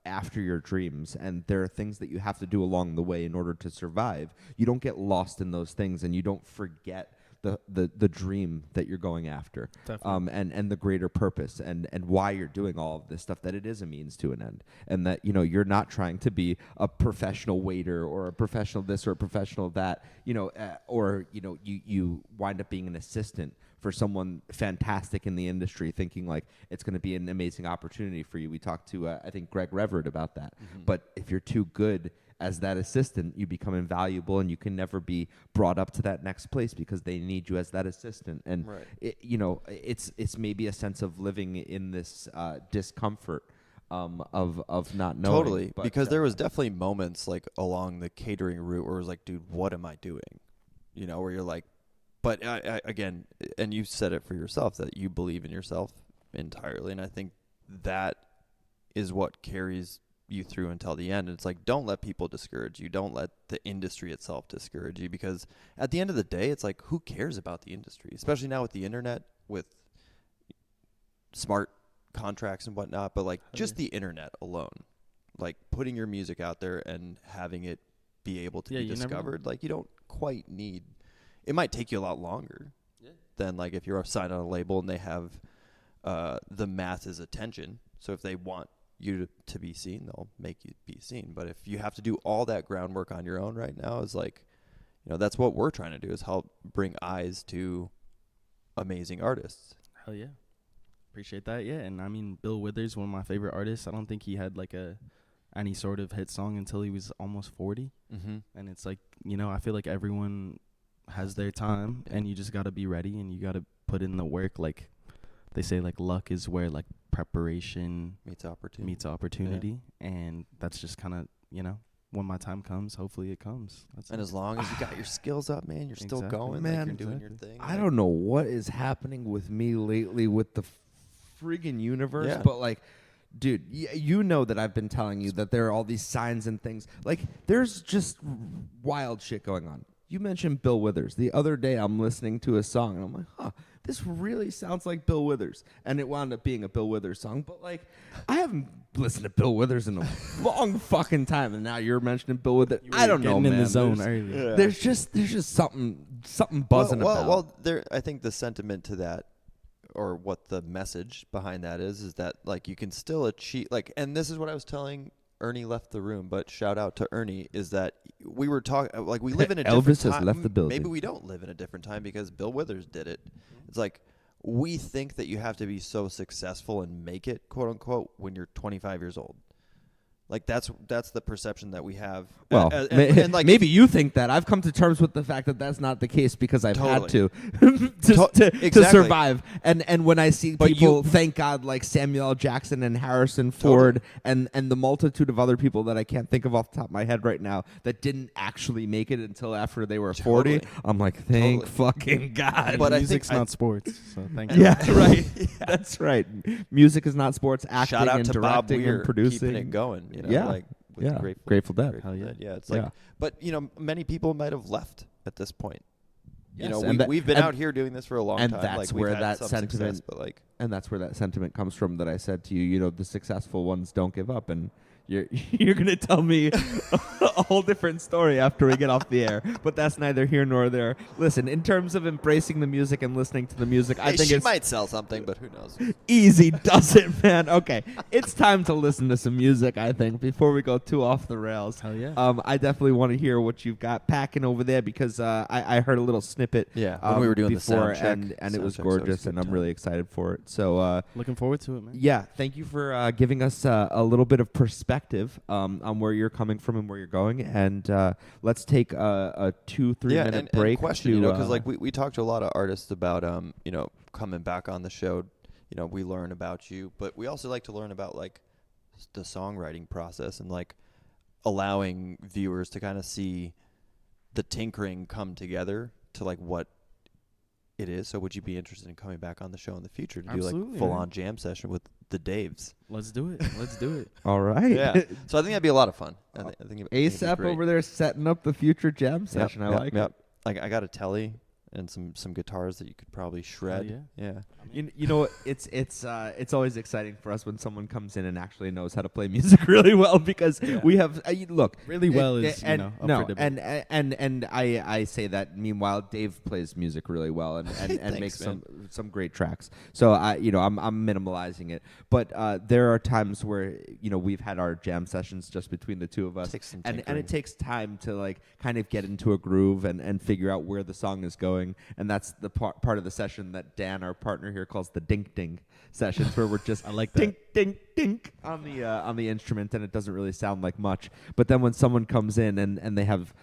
after your dreams, and there are things that you have to do along the way in order to survive, you don't get lost in those things, and you don't forget the dream that you're going after, and the greater purpose, and why you're doing all of this stuff, that it is a means to an end, and that, you know, you're not trying to be a professional waiter or a professional this or a professional that, you know, or, you know, you wind up being an assistant for someone fantastic in the industry, thinking like it's going to be an amazing opportunity for you. We talked to, I think, Greg Revert about that. But if you're too good as that assistant, you become invaluable, and you can never be brought up to that next place because they need you as that assistant. And, you know, it's maybe a sense of living in this discomfort of not knowing. Totally. But, because there was definitely moments like along the catering route where it was like, dude, what am I doing? You know, where you're like, but I, again, and you said it for yourself, that you believe in yourself entirely. And I think that is what carries you through until the end. It's like, don't let people discourage you. Don't let the industry itself discourage you, because at the end of the day, it's like, who cares about the industry? Especially now with the internet, with smart contracts and whatnot, but like just the internet alone, like putting your music out there and having it be able to be discovered, like you don't quite need. It might take you a lot longer than like if you're signed on a label and they have the masses' attention. So if they want you to be seen, they'll make you be seen. But if you have to do all that groundwork on your own right now, is like, that's what we're trying to do, is help bring eyes to amazing artists. Hell yeah. Appreciate that. Yeah. And I mean, Bill Withers, one of my favorite artists. I don't think he had like any sort of hit song until he was almost 40. Mm-hmm. And it's like, I feel like everyone has their time, and you just got to be ready, and you got to put in the work. Like they say, like luck is where like preparation meets opportunity. And that's just kind of, when my time comes, hopefully it comes. And as long as you got your skills up, man, you're still going. Man, like you're doing your thing. I don't know what is happening with me lately with the friggin' universe, but like, dude, you know that I've been telling you that there are all these signs and things. Like, there's just wild shit going on. You mentioned Bill Withers. The other day, I'm listening to a song, and I'm like, this really sounds like Bill Withers. And it wound up being a Bill Withers song. But, like, I haven't listened to Bill Withers in a long fucking time. And now you're mentioning Bill Withers. I don't know, man. In the zone early. There's just something buzzing about. Well, I think the sentiment to that, or what the message behind that is that, like, you can still achieve, like, and this is what I was telling Ernie left the room, but shout out to Ernie, is that we were talking, like, we live in a different Elvis time. has left the building. Maybe we don't live in a different time because Bill Withers did it. It's like, we think that you have to be so successful and make it, quote unquote, when you're 25 years old. Like, that's the perception that we have. Well, and like, maybe you think that. I've come to terms with the fact that that's not the case because I've had to exactly. survive. And when I see people, thank God, like Samuel L. Jackson and Harrison Ford and the multitude of other people that I can't think of off the top of my head right now that didn't actually make it until after they were 40, I'm like, thank fucking God. But music's not sports, so thank you. Yeah, right. That's right. Music is not sports. Acting shout out and to directing Bob Weir, and producing. keeping it going. Like Grateful Dead. Hell yeah. Yeah, it's like, but many people might have left at this point. Yes, we've been out here doing this for a long time. And that's like, where that sentiment, but like, and that's where that sentiment comes from that I said to you. The successful ones don't give up, and you're gonna tell me a whole different story after we get off the air. But that's neither here nor there. Listen, in terms of embracing the music and listening to the music, I think she might sell something, but who knows? Easy does it, man. Okay, it's time to listen to some music, I think, before we go too off the rails. Hell yeah. I definitely want to hear what you've got packing over there because I heard a little snippet. When we were doing before, the sound check, and it was gorgeous, and I'm really excited for it. So looking forward to it, man. Yeah, thank you for giving us a little bit of perspective on where you're coming from and where you're going, and let's take a 2-3 minute break. And question, because like we talked to a lot of artists about coming back on the show. We learn about you, but we also like to learn about like the songwriting process and like allowing viewers to kind of see the tinkering come together to like what it is. So would you be interested in coming back on the show in the future to do like full on jam session with the Daves? Let's do it. All right. Yeah. So I think that'd be a lot of fun. I think ASAP over there setting up the future jam session. I like it. Like I got a telly and some guitars that you could probably shred. Yeah. It's always exciting for us when someone comes in and actually knows how to play music really well because we have really well is and I say that. Meanwhile, Dave plays music really well and Thanks, makes man. some great tracks. So I'm minimalizing it, but there are times where we've had our jam sessions just between the two of us, and it takes time to like kind of get into a groove and figure out where the song is going. And that's the part of the session that Dan, our partner here, calls the dink ding sessions, where we're just I like dink dink dink on the instrument, and it doesn't really sound like much. But then when someone comes in and they have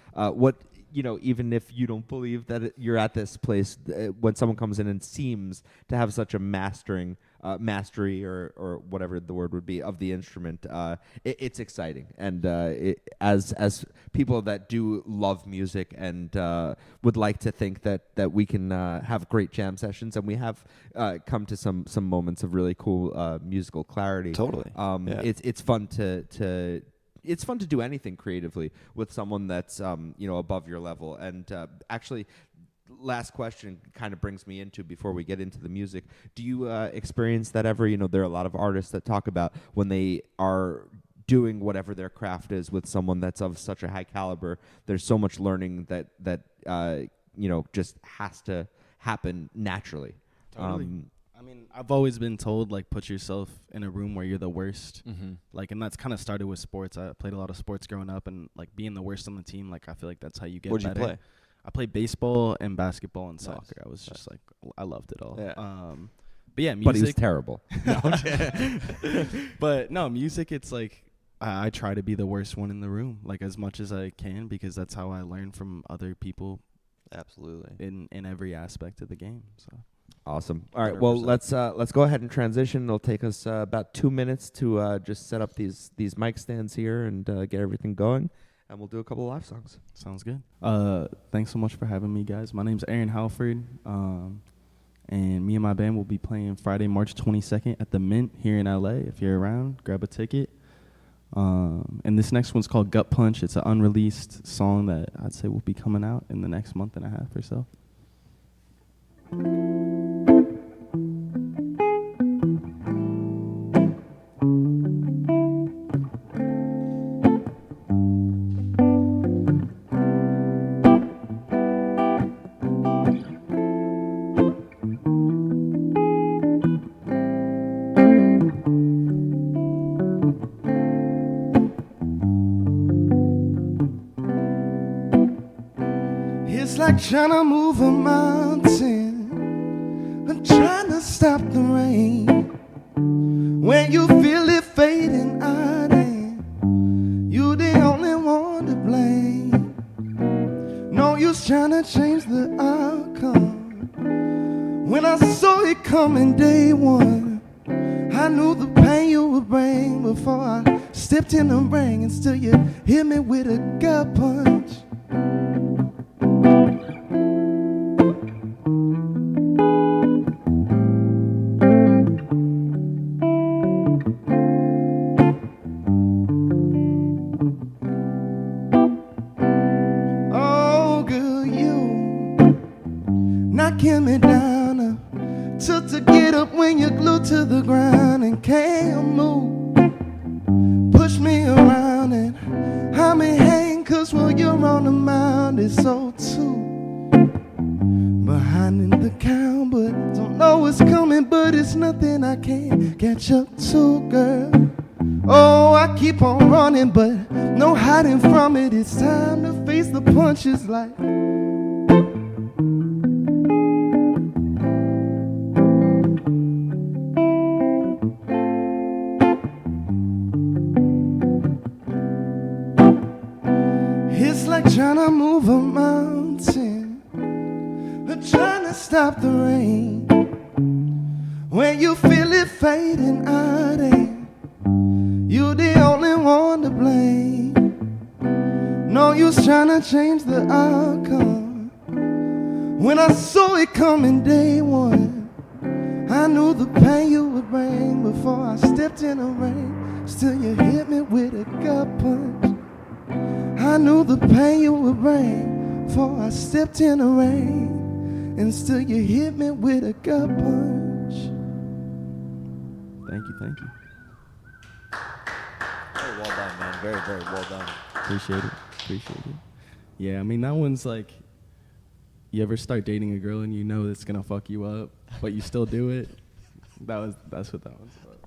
even if you don't believe that you're at this place, when someone comes in and seems to have such a mastery or whatever the word would be of the instrument, it's exciting. And as people that do love music and would like to think that we can have great jam sessions, and we have come to some moments of really cool musical clarity. Totally. It's fun to. It's fun to do anything creatively with someone that's above your level. And actually, last question kind of brings me into, before we get into the music, do you experience that ever? There are a lot of artists that talk about when they are doing whatever their craft is with someone that's of such a high caliber, there's so much learning that just has to happen naturally. Totally. I mean, I've always been told, like, put yourself in a room where you're the worst. Like, and that's kind of started with sports. I played a lot of sports growing up, and, like, being the worst on the team, like, I feel like that's how you get better. What'd you play? I played baseball and basketball and Nice. soccer. I was just, like, I loved it all. Yeah. But, yeah, music. But he was terrible. But, no, music, it's, like, I try to be the worst one in the room, like, as much as I can, because that's how I learn from other people. Absolutely. In every aspect of the game, so. Awesome. All right. Well, 100%. let's go ahead and transition. It'll take us about 2 minutes to just set up these mic stands here and get everything going, and we'll do a couple of live songs. Sounds good. Thanks so much for having me, guys. My name's Aaron Halford, and me and my band will be playing Friday, March 22nd at the Mint here in LA. If you're around, grab a ticket. And this next one's called Gut Punch. It's an unreleased song that I'd say will be coming out in the next month and a half or so. It's like trying to move a mountain and trying to stop the rain. When you feel it fading out and you the only one to blame. No use trying to change the outcome. When I saw it coming day one, I knew the pain you would bring before I stepped in the ring, and still you hit me with a gut punch. Knocking me down, took to get up when you're glued to the ground and can't move. Push me around and how me hang, cause when you're on the mound it's so too. Behind in the count, but don't know what's coming, but it's nothing I can't catch up to, girl. Oh, I keep on running, but no hiding from it. It's time to face the punches like trying to move a mountain, trying to stop the rain. When you feel it fading out and you the only one to blame. No use trying to change the outcome. When I saw it coming day one, I knew the pain you would bring before I stepped in the ring. Still you hit me with a gut punch. I knew the pain you would bring before I stepped in the rain, and still you hit me with a gut punch. Thank you. Very well done, man. Very, very well done. Appreciate it. Yeah, I mean, that one's like, you ever start dating a girl and you know it's gonna fuck you up, but you still do it? That's what that one's about.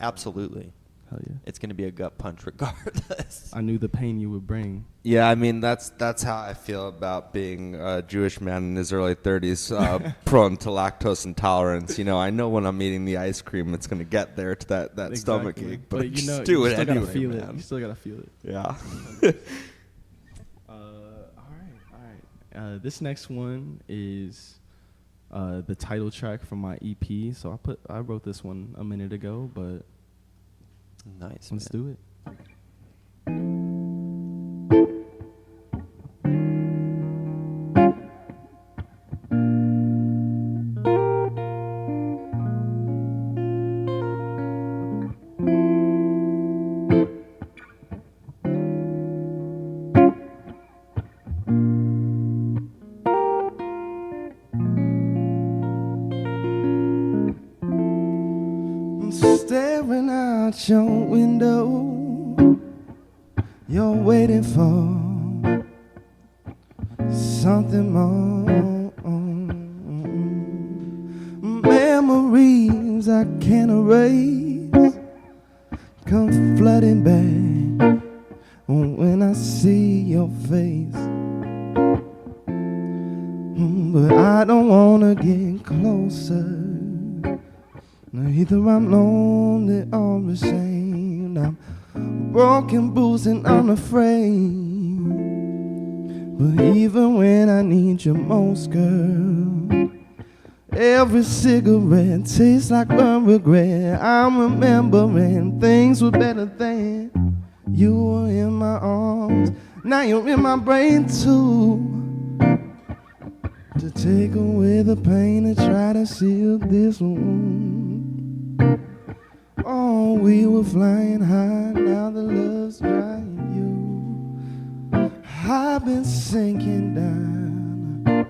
Absolutely. Hell yeah. It's going to be a gut punch regardless. I knew the pain you would bring. Yeah, I mean that's how I feel about being a Jewish man in his early 30s, prone to lactose intolerance. You know, I know when I'm eating the ice cream, it's going to get there to that Exactly. stomach ache, but you just know, do you it still anyway, gotta feel man. it. You still gotta feel it. Yeah. All right. This next one is the title track from my EP. So I wrote this one a minute ago, but Nice. let's do it. Staring out your window, you're waiting for something more. rays come flooding back when I see your face. But I don't wanna get closer. Either I'm lonely or ashamed. I'm broken, bruised, and unafraid. But even when I need you most, girl, every cigarette tastes like burnt regret. I'm remembering things were better then. You were in my arms, now you're in my brain too. To take away the pain and try to seal this wound. Oh, we were flying high, now the love's drying you. I've been sinking down,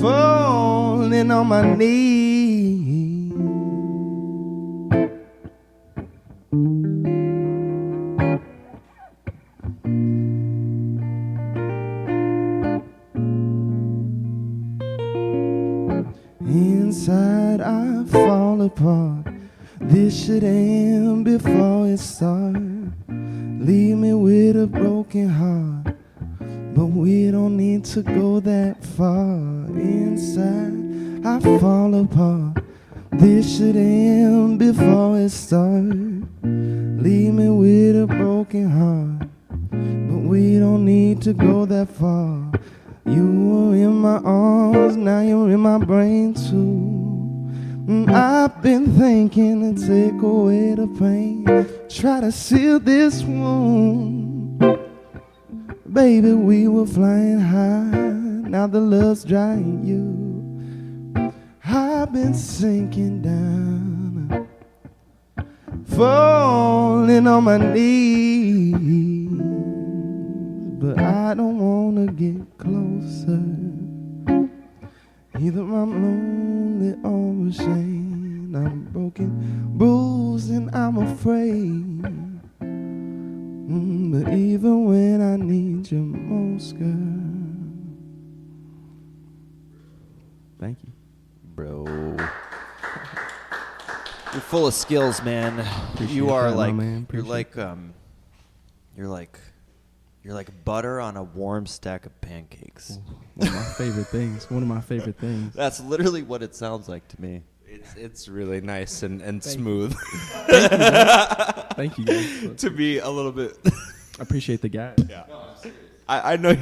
falling on my knees. Inside I fall apart. This should end before it starts. Leave me with a broken heart, but we don't need to go that far. Inside I fall apart. This should end before it starts. Leave me with a broken heart, but we don't need to go that far. You were in my arms, now you're in my brain too. I've been thinking to take away the pain, try to seal this wound. Baby, we were flying high, now the love's drying you. I've been sinking down, falling on my knees. But I don't wanna get closer. Either I'm lonely or ashamed. I'm broken, bruised, and I'm afraid. But even when I need you most, girl. Thank you. Bro. You're full of skills, man. Appreciate you are that, like, man. you're like butter on a warm stack of pancakes. One of my favorite things. One of my favorite things. That's literally what it sounds like to me. It's really nice and smooth. Thank you guys. To be a little bit. I appreciate the guy. Yeah. I know.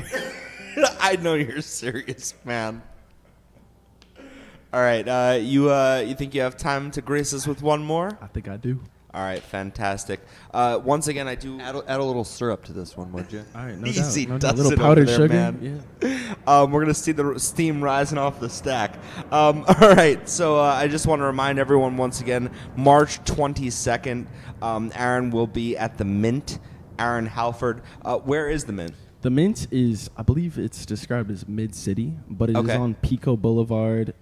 I know you're serious, man. All right, you think you have time to grace us with one more? I think I do. All right, fantastic. Once again, I do add a little syrup to this one, would you? All right, no easy. doubt. Does A little it powdered over there, sugar. man. Yeah. We're gonna see the steam rising off the stack. All right, so I just want to remind everyone once again, March 22nd, Aaron will be at the Mint. Aaron Halford. Where is the Mint? The Mint is, I believe it's described as mid-city, but it is on Pico Boulevard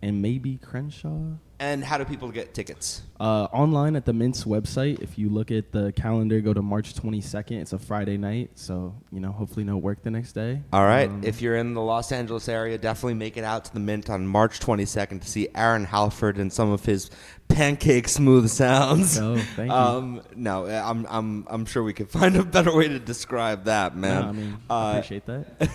and maybe Crenshaw. And how do people get tickets? Online at the Mint's website. If you look at the calendar, go to March 22nd. It's a Friday night, so hopefully no work the next day. All right. If you're in the Los Angeles area, definitely make it out to the Mint on March 22nd to see Aaron Halford and some of his pancake smooth sounds. Oh, thank you. No, I'm sure we could find a better way to describe that, man. No, I appreciate that.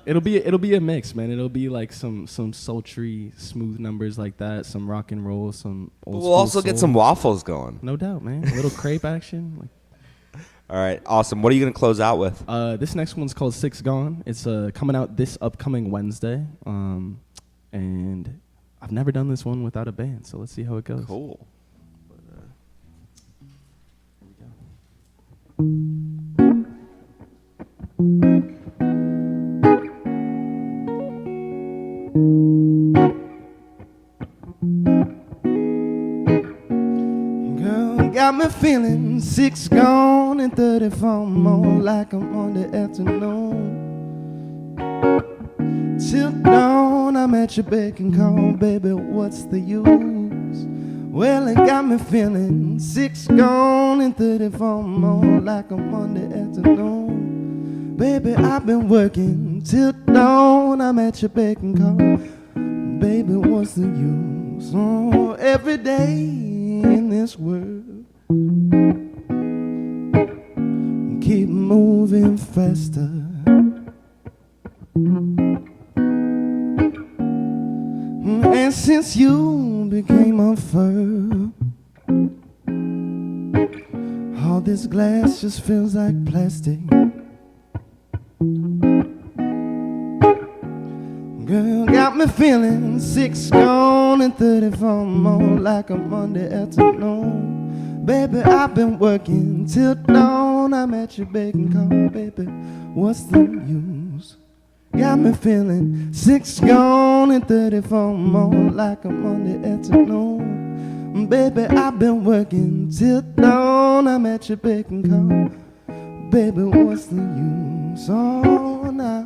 It'll be a mix, man. It'll be like some sultry, smooth numbers like that, some rock and roll, some old school We'll also soul. get some waffles going. No doubt, man. A little crepe action. All right, awesome. What are you going to close out with? This next one's called Six Gone. It's coming out this upcoming Wednesday, and I've never done this one without a band, so let's see how it goes. Cool. Here we go. Girl, got me feeling 6 gone and 34 more, like I'm on the afternoon. Till dawn, I'm at your beck and call, baby, what's the use? Well, it got me feeling 6 gone and 34 more, like I'm on the afternoon. Baby, I've been working till dawn, I'm at your beck and call. Baby, what's the use? So every day in this world, keep moving faster. And since you became unfurled, all this glass just feels like plastic. Girl, got me feeling 6 gone and 34 more like a Monday afternoon. Baby, I've been working till dawn. I'm at your beck and call, baby. What's the use? Got me feeling 6 gone and 34 more like a Monday afternoon. Baby, I've been working till dawn. I'm at your beck and call, baby. What's the use? Oh, now.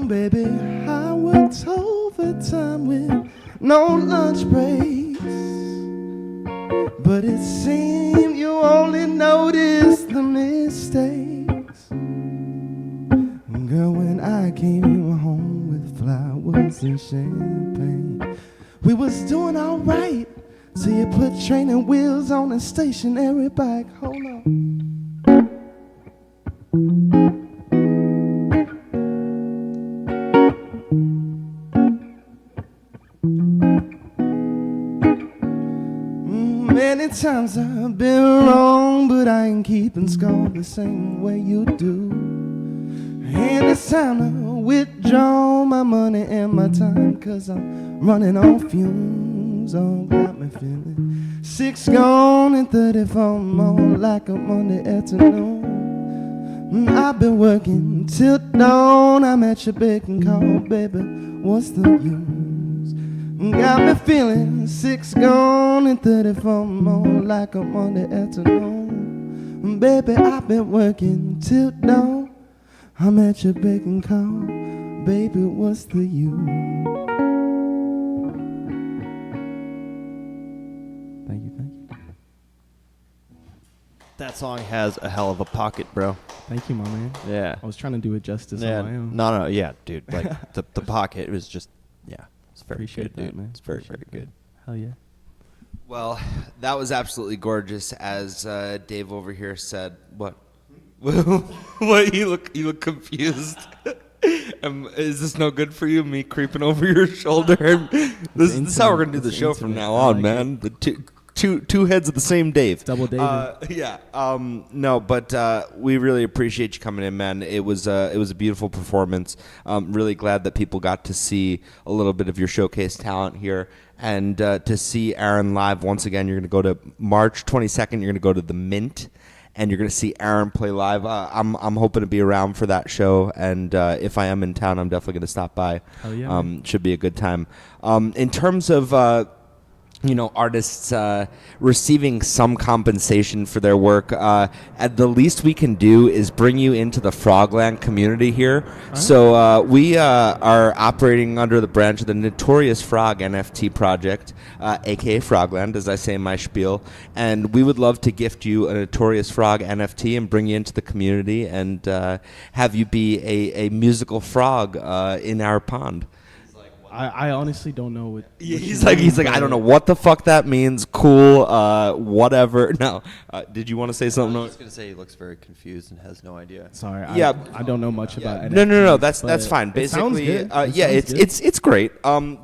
Baby, I worked overtime with no lunch breaks, but it seemed you only noticed the mistakes. Girl, when I came you were home with flowers and champagne. We was doing all right till you put training wheels on a stationary bike. Hold on. Many times I've been wrong, but I ain't keeping score the same way you do. And it's time to withdraw my money and my time, 'cause I'm running on fumes. Oh, got me feeling 6 gone and 34 more like a Monday afternoon. I've been working till dawn. I'm at your beck and call, baby. What's the use? Got me feeling 6 gone and 34 more like a Monday afternoon. Baby, I've been working till dawn. I'm at your beck and call, baby. What's the use? Thank you. That song has a hell of a pocket, bro. Thank you, my man. Yeah. I was trying to do it justice Yeah. on my own. No, yeah, dude. Like the pocket was just, yeah. It's very Appreciate good, that, dude. man. It's very, Appreciate very good. Hell yeah. Well, that was absolutely gorgeous. As Dave over here said, what? What? You look confused. Is this no good for you? Me creeping over your shoulder? This is how we're gonna do the show from now on, man. The two heads of the same Dave. Double David. Yeah. No, but we really appreciate you coming in, man. It was a beautiful performance. Really glad that people got to see a little bit of your showcase talent here, and to see Aaron live once again. You're gonna go to March 22nd. You're gonna go to the Mint, and you're gonna see Aaron play live. I'm hoping to be around for that show, and if I am in town, I'm definitely gonna stop by. Hell yeah. Should be a good time. In terms of artists receiving some compensation for their work, at the least we can do is bring you into the Frogland community here. Right. So we are operating under the branch of the Notorious Frog NFT project, aka Frogland, as I say in my spiel, and we would love to gift you a Notorious Frog NFT and bring you into the community and have you be a musical frog in our pond. I honestly don't know what. He's like I don't know what the fuck that means. Cool, whatever. No, did you want to say something? I was gonna say he looks very confused and has no idea. Sorry. Yeah, I don't know much about it. No. That's fine. Basically, it's great.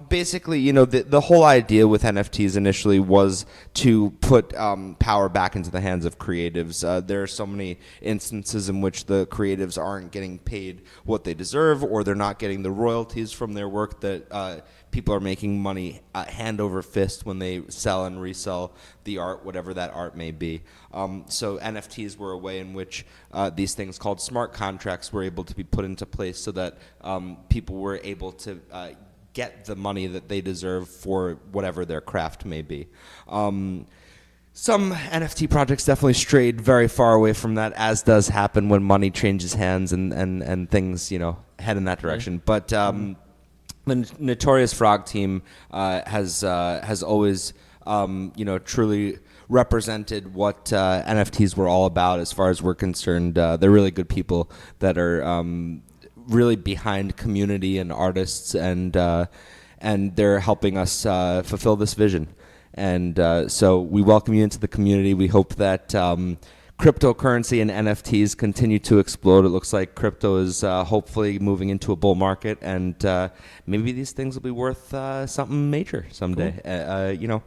Basically, the whole idea with NFTs initially was to put power back into the hands of creatives. There are so many instances in which the creatives aren't getting paid what they deserve, or they're not getting the royalties from their work that people are making money hand over fist when they sell and resell the art, whatever that art may be. So NFTs were a way in which these things called smart contracts were able to be put into place so that people were able to get the money that they deserve for whatever their craft may be. Some NFT projects definitely strayed very far away from that, as does happen when money changes hands and things, head in that direction. But the Notorious Frog team has always, truly represented what NFTs were all about as far as we're concerned. They're really good people that are really behind community and artists, and and they're helping us fulfill this vision. And so we welcome you into the community. We hope that cryptocurrency and NFTs continue to explode. It looks like crypto is hopefully moving into a bull market, and maybe these things will be worth something major someday. Cool.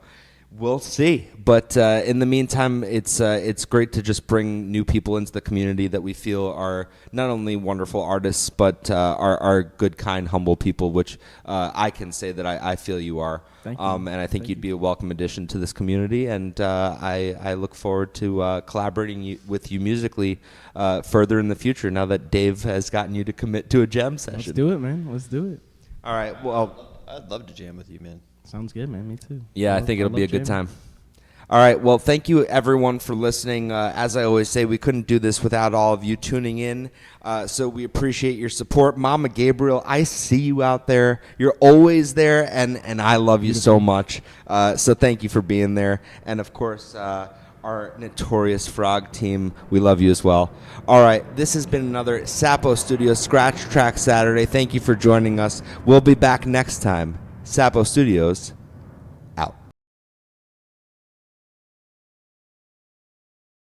We'll see. But in the meantime, it's great to just bring new people into the community that we feel are not only wonderful artists, but are good, kind, humble people, which I can say that I feel you are. Thank you. And I think you'd be a welcome addition to this community. And I look forward to collaborating with you musically further in the future now that Dave has gotten you to commit to a jam session. Let's do it, man. Let's do it. All right. Well, I'd love to jam with you, man. Sounds good, man. Me too. Yeah, I think it'll be a good time. All right. Well, thank you, everyone, for listening. As I always say, we couldn't do this without all of you tuning in. So we appreciate your support. Mama Gabriel, I see you out there. You're always there, and I love you so much. So thank you for being there. And, of course, our Notorious Frog team, we love you as well. All right. This has been another Sapo Studios Scratch Track Saturday. Thank you for joining us. We'll be back next time. Sapo Studios,